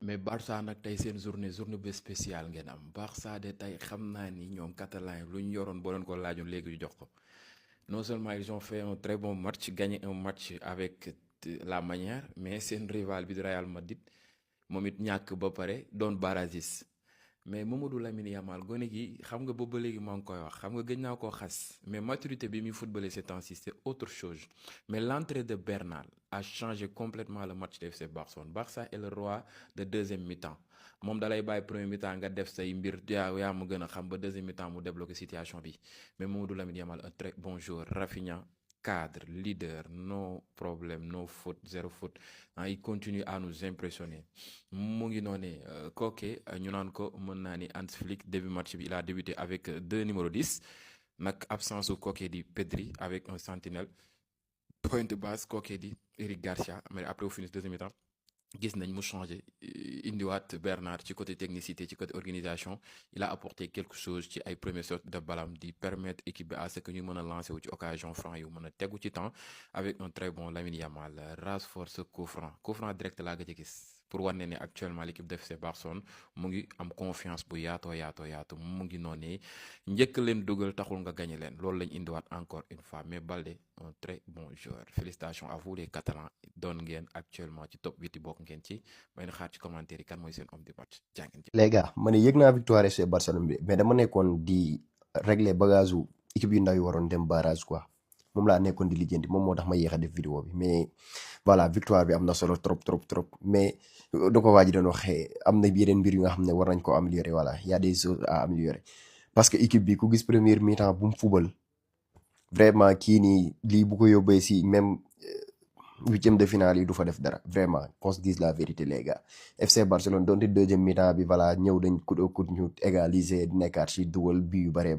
mais Barça nag tey seen journée bu spéciale ngeen am Barça de tey xam naa ni ñoom catalan yi lu ñu yoroon boo leen ko laajoon léegi ñu jox ko non seulement ils ont fait un très bon match gagné un match avec la manière mais seen rival bi du Real Madrid moom it ñàkk ba pare doon barragiste mais Mamadou Lamine Yamal gone gi xam nga boobu ba léegi maa ngi koy wax xam nga gëj naa koo xas mais maturité bi muy footballé ces temps-ci c'est autre chose mais l'entrée de Bernal a changé complètement le match de FC Barcelone. Barça est le roi de deuxième mi-temps moom dalay bàyyi premier mi-temps nga def say mbir yaa ma gën a xam ba deuxième mi-temps mu débloqué situation bi mais Mamadou Lamine Yamal un très bon joueur. Rafinha cadre leader no problème no faute zéro faute il continue à nous impressionner mu ngi noonee Koke ñu naan ko mën naa ni Hans Flick début match bi il a débuté avec deux numéro 10 nag absence su Koke di Pedri avec un sentinelle pointe basse Koke di Eric Garcia mais après au finish deuxième mi-temps gis nañ mu changé indiwaat Bernard ci côté technicité ci côté organisation il a apporté quelque chose ci ay premières sorties de balam di permettre équipe bi à ce que ñu mën a lancer wu ci occasion franc yu mën a tegu ci temps avec un très bon Lamine Yamal Rashford ce coup franc direct laa gëj a gis pour wane ne actuellement l'équipe de FC Barcelone mu ngi am confiance bu yaatoo mu ngi noonee njëkk leen dugal taxul nga gagné leen loolu lañ indiwaat encore une fois mais Balde un très bon joueur félicitations à vous les Catalans doon ngeen actuellement ci top 8 bokk ngeen ci may na xaar ci commentaire yi kan mooy seen homme du match jàngeen ci les gars ma ne yëg naa victoire FC Barcelone bi mais dama nekkoon di régler bagage u équipe yu ndaw yi waroon dem barrage quoi moom laa nekkoon di lijjanti moom moo tax ma yéex a def vidéo bi mais voilà victoire bi am na solo trop mais da ko waa ji doon waxee am na yeneen mbir yu nga xam ne war nañ ko améliorer voilà y a des choses à améliorer parce que équipe bi ku gis première mi-temps bu mu fubal vraiment kii nii lii bu ko yóbbee si même huitième de finale yi du fa def dara vraiment qu'on se dise la vérité les gars FC Barcelone donte deuxième mi-temps bi voilà ñëw dañ coup au coup ñu égaliser nekkaat ci dugal bi yu bëree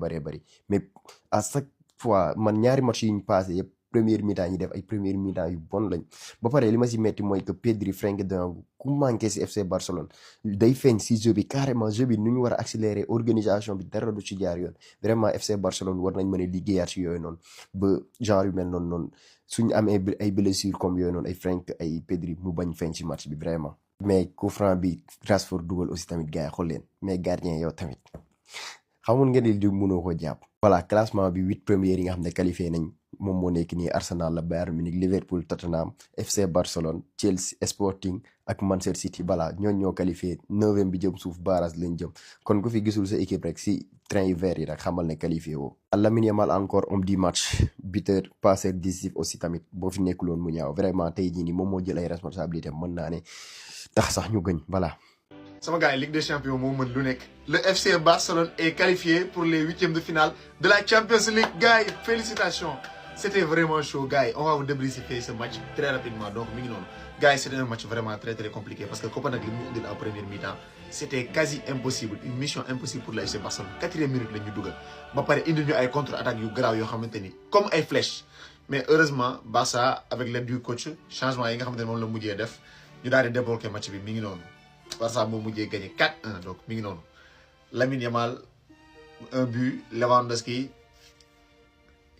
mais à chaque fois man ñaari match yi ñu passé yëpp première mi-temps ñi def ay première mi-temps yu bon lañ ba pare li ma si metti mooy que Pedri Frenkie de Jong ku manqué si FC Barcelone day feeñ si jeu bi carrément jeu bi nu ñu war a accélérer organisation bi dara du ci jaar yoon vraiment FC Barcelone war nañ mën a liggéeyaat si yooyu noonu ba genre yu mel noonu suñu amee ay blessures comme yooyu noonu ay Frenkie ay Pedri mu bañ feeñ si match bi vraiment mais coup franc bi Rashford dugal aussi tamit gars yi xool leen mais gardien yow tamit xamoon ngeen di mënoo ko jàpp voilà classement bi 8 premiers yi nga xam ne qualifié nañ moom moo nekk nii Arsenal la Bayern Munich Liverpool Tottenham FC Barcelone Chelsea Sporting ak Manchester City voilà ñoo qualifié 9e bi jëm suuf barrage lañ jëm kon ku fi gisul sa équipe rek si train yu vert yi rek xamal ne qualifié woo. Lamine Yamal encore homme du match buteur passeur décisif aussi tamit boo fi nekkuloon mu ñaaw vraiment tey jii nii moom moo jël ay responsabilités mën naa ne tax sax ñu gëñ voilà. sama gars yi Ligue des Champions moo mën lu nekk le FC Barcelone est qualifié pour les huitièmes de finale de la Champions League gars yi félicitations c'était vraiment chaud gars yi on va vous débriefer ce match très rapidement donc mi ngi noonu gars yi c'était un match vraiment très compliqué parce que Copenhague li mu indil en première mi-temps c'était quasi impossible une mission impossible pour le FC Barcelone 4e minute la ñu dugal ba pare indil ñu ay contre-attaque yu garaaw yoo xamante ni comme ay flèches mais heureusement Barça avec l'aide du coach changement yi nga xamante ne moom la mujjee def ñu daal di débloquer match bi mi ngi noonu Barça moo mujjee gagné 4-1 donc mi ngi noonu Lamine Yamal un but Lewandowski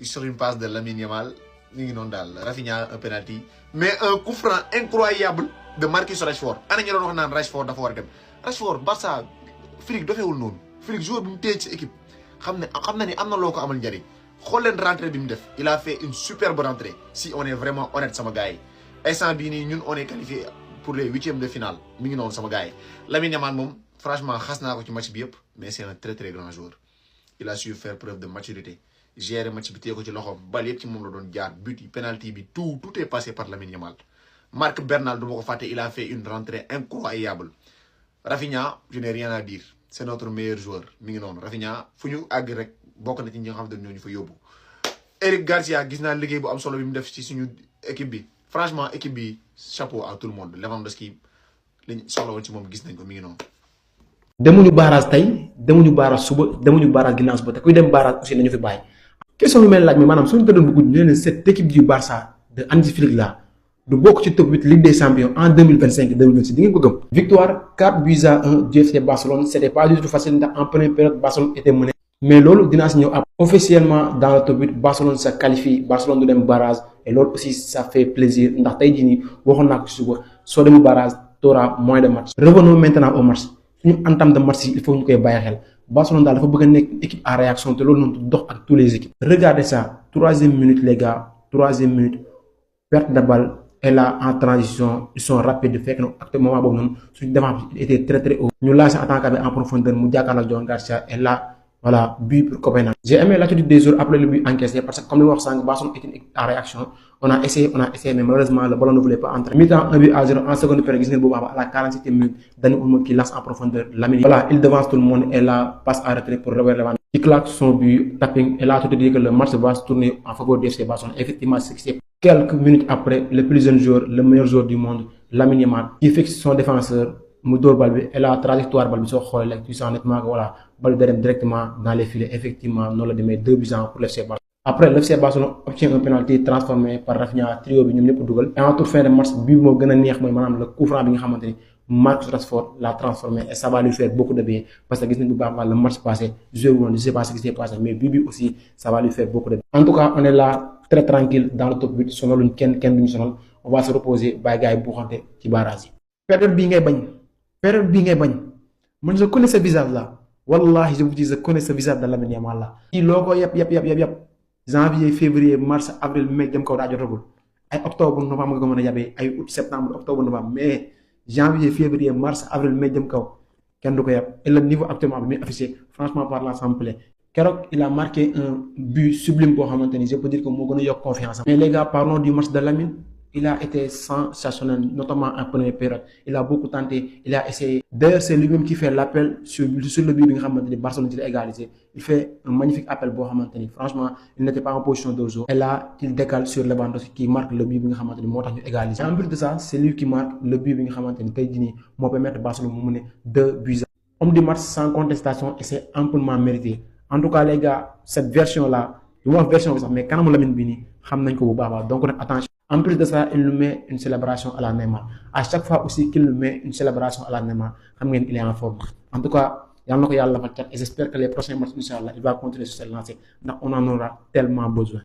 sur une passe de Lamine Yamal mi ngi noonu daal Rafinha un penalty mais un coup franc incroyable de Marcus Rashford ana ñu doon wax naan Rashford dafa war a dem Rashford Barça Flick dofeewul noonu Flick joueur bi mu téye ci équipe xam na ni am na loo ko amal njëriñ xool leen rentrée bi mu def il a fait une superbe rentrée si on est vraiment honnête sama gars yi instant bii nii ñun on est qualifié pour les huitièmes de finale mi ngi noonu sama gars yi Lamine Yamal moom franchement xas naa ko ci match bi yëpp mais c'est un très grand joueur il a su faire preuve de maturité gérer match bi téye ko ci loxoom bal yëpp ci moom la doon jaar but yi penalty bi tout est passé par Lamine Yamal Marc Bernal du ma ko fàtte il a fait une rentrée incroyable Rafinha je n'ai rien à dire c'est notre meilleur joueur mi ngi noonu Rafinha fu ñu àgg rek bokk na ci ñi nga xam ne ñoo ñu fa yóbbu Eric Garcia gis naa liggéey bu am solo bi mu def ci suñu équipe bi franchement équipe bi chapeau à tout le monde Lewandowski liñ soxla woon ci moom gis nañ ko mi ngi noonu. demuñu barrage tey demuñu barrage suba demuñu barrage ginnaaw suba te kuy dem barrage aussi nañu fi bàyyi. question bi mel laaj mi maanaam suñu ko doon bëgg ñu ne cette équipe du Barça de Hansi Flick là du bokk ci top 8 Ligue des Champions en 2025-2026 di ngeen ko gëm. victoire 4-1 du FC Barcelone c'était pas du tout facile ndax en première période Barcelone était mené. mais loolu dinaa si ñëw ab officiellement dans le top 8 Barcelone se qualifie Barcelone du dem barrage et loolu aussi ça fait plaisir ndax tey jii nii waxoon naa ko si suba soo demee barrage t'auras moins de matchs. Revenons maintenant au match suñu entame de match il faut ñu koy bàyyi xel Barcelone daal dafa bëgg a nekk équipe à réaction te loolu noonu dox ak tous les équipes. Regardez ça 3e minute les gars 3e minute perte de balle et là en transition ils sont rapides fekk na actuellement moment boobu noonu suñu défense était très haut ñu lancé attaquant bi en profondeur mu jàkkaarloo ak John Garcia et là voilà but pour Copenhague. J'ai aimé l'attitude des joueurs après le but encaissé parce que comme li ma wax sànq Barcelone est une équipe en réaction on a essayé mais malheureusement le ballon ne voulait pas entrer. Mi-temps 1-0 en seconde période gis ngeen boobu à la 47e minute Dani Olmo qui lance en profondeur Lamine. Voilà il devance tout le monde et là passe à retrait pour Robert Lewandowski qui claque son but tapping et là tout te dit que le match va se tourner en faveur du FC Barcelone. Effectivement c'est ce qui est quelques minutes après le plus jeune joueur le meilleur joueur du monde Lamine Yamal qui fixe son défenseur mu dóor bal bi et la trajectoire bal bi soo xoolee rek tu sens nettement que voilà bal bi da dem directement dans les filets effectivement noonu la demee 2-1 pour l'FC Barcelone. Après l'FC Barcelone obtient un penalty transformé par Rafinha trio bi ñoom ñëpp dugal et en toute fin de match bi moo gën a neex mooy maanaam le coup franc bi nga xamante ni Marcus Rashford l'a transformé et ça va lui faire beaucoup de bien parce que gis nañ bu baax le match passé joué woon je sais pas ce qui s'est passé mais bi aussi ça va lui faire beaucoup de bien. En tout cas on est là très tranquille dans le top 8 sonaluñ kenn duñu sonal on va se reposer bàyyi gars yi buuxante ci barrage yi. période bii ngay bañ man je connais ce visage là wallahi je vous dis je connais ce visage de Lamine Yamal là. kii loo ko yëpp janvier février mars avril mai jëm kaw daa jotagul ay octobre novembre nga ko mën a yabee ay août septembre octobre novembre mais janvier février mars avril mai jëm kaw kenn du ko yab et le niveau actuellement bi muy affiché franchement parlant ça me plaît. keroog il a marqué un but sublime boo xamante ni je peux dire que moo gën a yokk confiance am. mais les gars parlons du match de Lamine. Il a été sensationnel, notamment en première période. Il a beaucoup tenté, il a essayé. D'ailleurs, c'est lui-même qui fait l'appel sur le but de Barcelone qui a égalisé. Il fait un magnifique appel pour Hamantani. Franchement, il n'était pas en position de jeu. Et là, il décale sur Lewandowski qui marque le but de Hamantani. Il égalisé. En plus de ça, c'est lui qui marque le but de Hamantani. Qui va permettre Barcelone de mener 2-1. Homme du match sans contestation et c'est amplement mérité. En tout cas, les gars, cette version-là, mais quand on l'a mis, donc attention. En plus de ça, il nous met une célébration à la Neymar. À chaque fois aussi qu'il nous met une célébration à la Neymar, il est en forme. En tout cas, et j'espère que les prochains matchs, Inch'Allah, il va continuer sur cette lancée. On en aura tellement besoin.